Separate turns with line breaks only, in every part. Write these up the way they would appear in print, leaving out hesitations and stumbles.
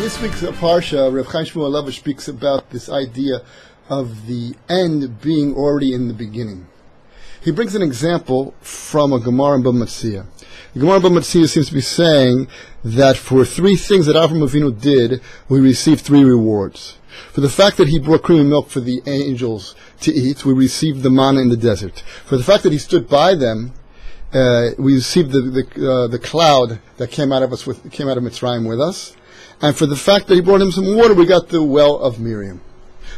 this week's Parsha, Rav Chaim Shmuel Alevi speaks about this idea of the end being already in the beginning. He brings an example from a Gemara in Bava Metzia. The Gemara in Bava Metzia seems to be saying that for three things that Avraham Avinu did, we received three rewards. For the fact that he brought cream and milk for the angels to eat, we received the manna in the desert. For the fact that he stood by them, we received the cloud that came out of Mitzrayim with us. And for the fact that he brought him some water, we got the well of Miriam.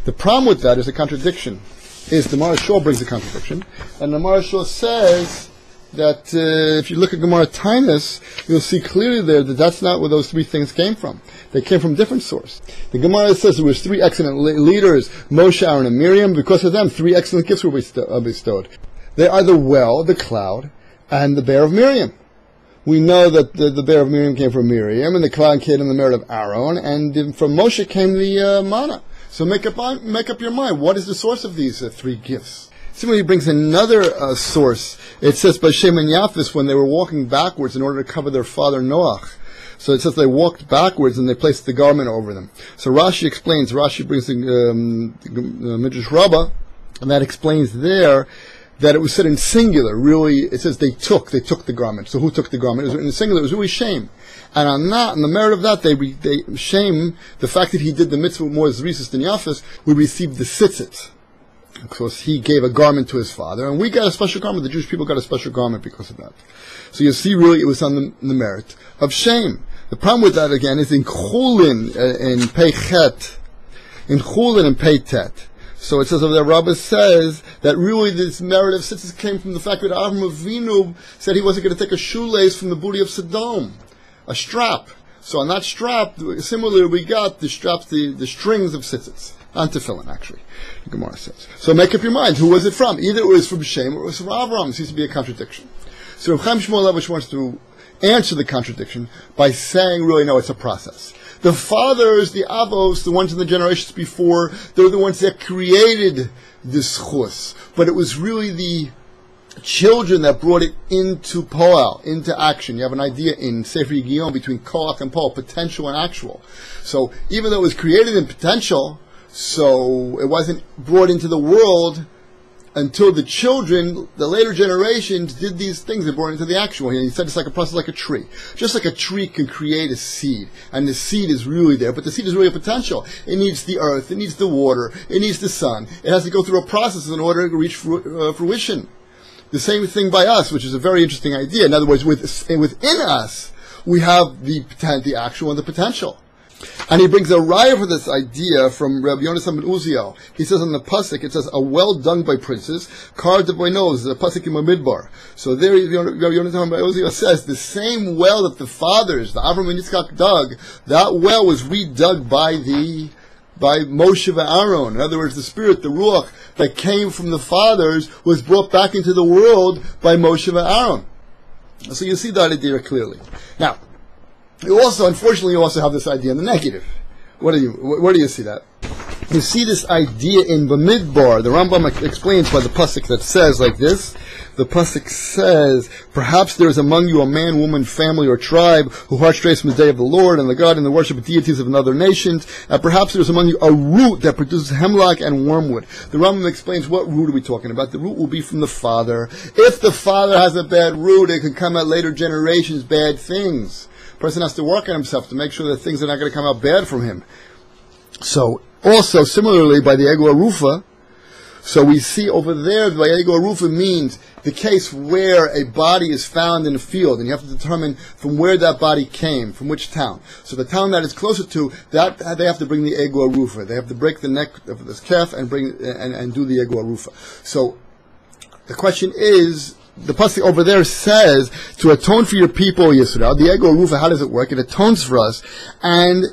The problem with that is a contradiction. The Maharshal brings a contradiction. And the Maharshal says that if you look at Gemara Tainus, you'll see clearly there that that's not where those three things came from. They came from different source. The Gemara says there was three excellent leaders, Moshe, Aaron, and Miriam. Because of them, three excellent gifts were bestowed. They are the well, the cloud, and the bear of Miriam. We know that the bear of Miriam came from Miriam, and the cloud came in the merit of Aaron, and from Moshe came the manna. So make up your mind. What is the source of these three gifts? Similarly, he brings another source. It says by Shem and Yafis when they were walking backwards in order to cover their father Noach. So it says they walked backwards and they placed the garment over them. So Rashi explains. Rashi brings the Midrash Rabbah, and that explains there that it was said in singular. Really, it says they took the garment. So who took the garment? It was in singular. It was really Shem. And on the merit of that, they Shem, the fact that he did the mitzvah more zrisis than Yafis, we received the tzitzit. Because he gave a garment to his father, and we got a special garment. The Jewish people got a special garment because of that. So you see, really, it was on the merit of Shem. The problem with that, again, is in Chulin, in Pei Chet, in Chulin and Pei Tet. So it says over there, Rabbah says that really this merit of tzitzit came from the fact that Avraham Avinu said he wasn't going to take a shoelace from the booty of Sodom, a strap. So on that strap, similarly, we got the straps, the strings of tzitzit. On tefillin, actually, the Gemara says. So make up your mind, who was it from? Either it was from Shem or it was from Avraham. It seems to be a contradiction. So Rav Chaim Shmuel Alevi wants to answer the contradiction by saying, really, no, it's a process. The fathers, the avos, the ones in the generations before, they're the ones that created this chus. But it was really the children that brought it into poel, into action. You have an idea in Sefer Yigiyom between koach and poel, potential and actual. So even though it was created in potential, so it wasn't brought into the world until the children, the later generations, did these things and brought it into the actual. He said it's like a process like a tree. Just like a tree can create a seed, and the seed is really there, but the seed is really a potential. It needs the earth, it needs the water, it needs the sun. It has to go through a process in order to reach fruition. The same thing by us, which is a very interesting idea. In other words, within us, we have the actual and the potential. And he brings a raya for this idea from Rabbi Yonasan ben Uziel. He says on the pasuk, it says, "A well dug by princes, carved by nose." The pasuk in Bamidbar. So there, Rabbi Yonasan ben Uziel says the same well that the fathers, the Avraham and Yitzchak, dug, that well was redug by Moshe and Aaron. In other words, the spirit, the ruach that came from the fathers, was brought back into the world by Moshe and Aaron. So you see that idea clearly. Now, unfortunately, you also have this idea in the negative. Where do you see that? You see this idea in Bamidbar. The Rambam explains by the pasuk that says like this. The pasuk says, "Perhaps there is among you a man, woman, family, or tribe who heart strays from the day of the Lord and the God and the worship of deities of another nations. And perhaps there is among you a root that produces hemlock and wormwood." The Rambam explains what root are we talking about. The root will be from the father. If the father has a bad root, it can come at later generations bad things. Person has to work on himself to make sure that things are not going to come out bad from him. So, also, similarly, by the Ego Arufa, so we see over there, by Ego Arufa means the case where a body is found in a field, and you have to determine from where that body came, from which town. So the town that is closer to, that they have to bring the Ego Arufa. They have to break the neck of this calf and do the Ego Arufa. So, the question is, the pasuk over there says to atone for your people, Yisrael. The Ego Arufa, how does it work? It atones for us and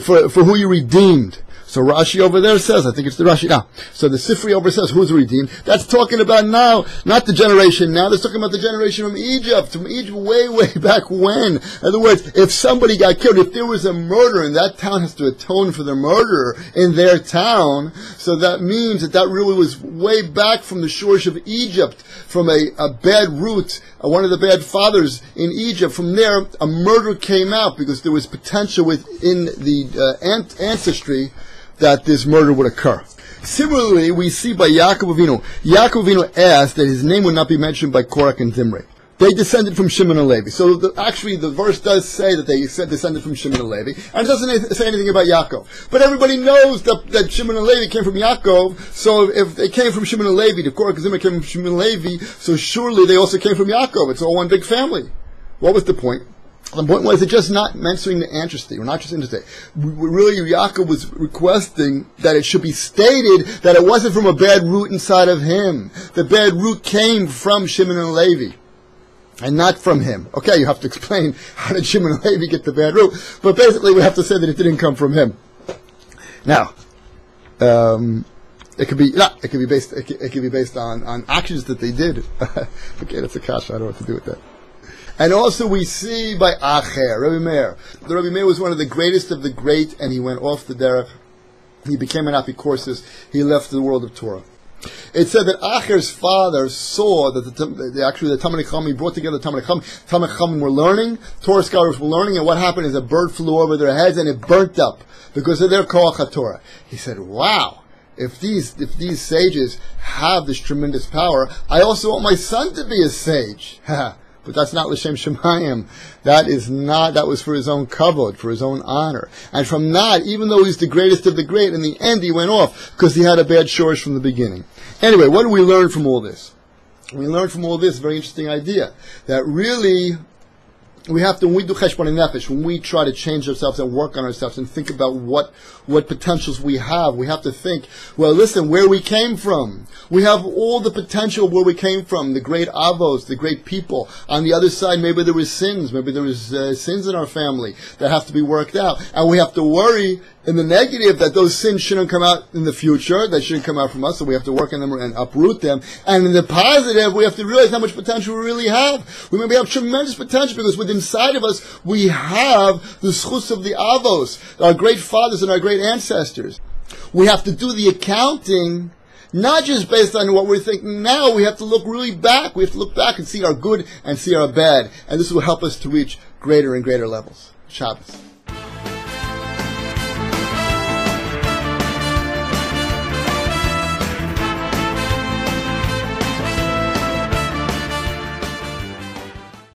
for who you redeemed. So Rashi over there says, I think it's the Rashi now. So the Sifri over says, who's redeemed? That's talking about now, not the generation now. That's talking about the generation from Egypt way, way back when. In other words, if somebody got killed, if there was a murder and that town has to atone for the murderer in their town, so that means that really was way back from the shores of Egypt, from a bad root, one of the bad fathers in Egypt. From there, a murder came out because there was potential within the ancestry that this murder would occur. Similarly, we see by Yaakov Avinu. Yaakov Avinu asked that his name would not be mentioned by Korach and Zimri. They descended from Shimon and Levi. So actually the verse does say that they descended from Shimon and Levi, and it doesn't say anything about Yaakov. But everybody knows that Shimon and Levi came from Yaakov, so if they came from Shimon and Levi, the Korach and Zimri came from Shimon and Levi, so surely they also came from Yaakov. It's all one big family. What was the point? The point was, it's just not mentioning the ancestry. We're not just interested. Really, Yaakov was requesting that it should be stated that it wasn't from a bad root inside of him. The bad root came from Shimon and Levi, and not from him. Okay, you have to explain how did Shimon and Levi get the bad root, but basically we have to say that it didn't come from him. Now, it could be based on actions that they did. Okay, that's a kasha. I don't know what to do with that. And also we see by Acher, Rabbi Meir. The Rabbi Meir was one of the greatest of the great, and he went off the derech. He became an apicorsis. He left the world of Torah. It said that Acher's father saw that the Talmid Chacham brought together the Talmid Chacham. Talmid Chacham were learning, Torah scholars were learning, and what happened is a bird flew over their heads and it burnt up because of their koach HaTorah. He said, wow, if these sages have this tremendous power, I also want my son to be a sage. But that's not l'shem shemayim. That was for his own kavod, for his own honor. And from that, even though he's the greatest of the great, in the end he went off because he had a bad shorish from the beginning. Anyway, what do we learn from all this? We learn from all this very interesting idea that really we have to, when we do cheshbon nefesh, when we try to change ourselves and work on ourselves and think about what potentials we have to think, well, listen, where we came from. We have all the potential where we came from, the great avos, the great people. On the other side, maybe there was sins, sins in our family that have to be worked out. And we have to worry in the negative that those sins shouldn't come out in the future, they shouldn't come out from us, so we have to work on them and uproot them. And in the positive, we have to realize how much potential we really have. We maybe have tremendous potential because within inside of us, we have the schus of the avos, our great fathers and our great ancestors. We have to do the accounting, not just based on what we're thinking now. We have to look really back. We have to look back and see our good and see our bad. And this will help us to reach greater and greater levels. Shabbos.